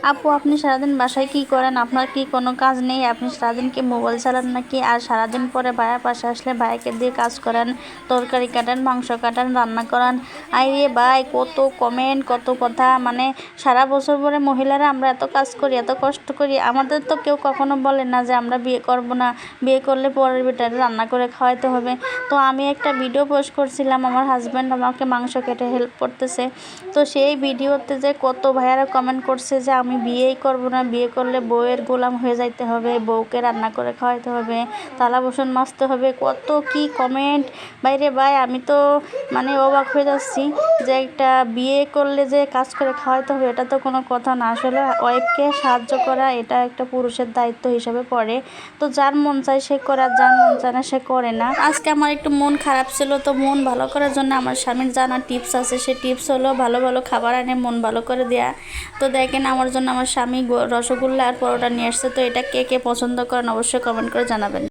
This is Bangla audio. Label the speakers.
Speaker 1: আপু, আপনি সারাদিন বাসায় কি করেন? আপনার কি কোনো কাজ নেই? আপনি সারাদিন কি মোবাইল চালান নাকি? আর সারাদিন পরে ভাইয়া পাশে আসলে ভাইয়াকে দিয়ে কাজ করেন, তরকারি কাটেন, মাংস কাটেন, রান্না করান। আইরে ভাই, কত কমেন্ট, কত কথা। মানে সারা বছর পরে মহিলারা আমরা এত কাজ করি, এত কষ্ট করি, আমাদের তো কেউ কখনো বলে না যে আমরা বিয়ে করব না, বিয়ে করলে পরের বেটারে রান্না করে খাওয়াইতে হবে। তো আমি একটা ভিডিও পোস্ট করছিলাম, আমার হাজব্যান্ড আমাকে মাংস কেটে হেল্প করতেছে। তো সেই ভিডিওতে যে কত ভাইয়ারা কমেন্ট করছে যে আমি বিয়েই করব না, বিয়ে করলে বউয়ের গোলাম হয়ে যাইতে হবে, বউকে রান্না করে খাওয়াইতে হবে, থালা বাসন মাজতে হবে, কত কি কমেন্ট। বাইরে ভাই, আমি তো মানে অবাক হয়ে যাচ্ছি যে একটা বিয়ে করলে যে কাজ করে খাওয়াইতে হবে, এটা তো কোনো কথা না। আসলে ওয়াইফকে সাহায্য করা এটা একটা পুরুষের দায়িত্ব হিসাবে পড়ে। তো যার মন চায় সে করে, আর যার মন চায় না সে করে না। আজকে আমার একটু মন খারাপ ছিল, তো মন ভালো করার জন্য আমার স্বামীর জানা টিপস আছে। সে টিপস হলো ভালো ভালো খাবার এনে মন ভালো করে দেয়া। তো দেখেন, আমার জন্য আমার স্বামী রসগোল্লা আর পরোটা নিয়ে আসছে। তো এটা কে কে পছন্দ করেন অবশ্যই কমেন্ট করে জানাবেন।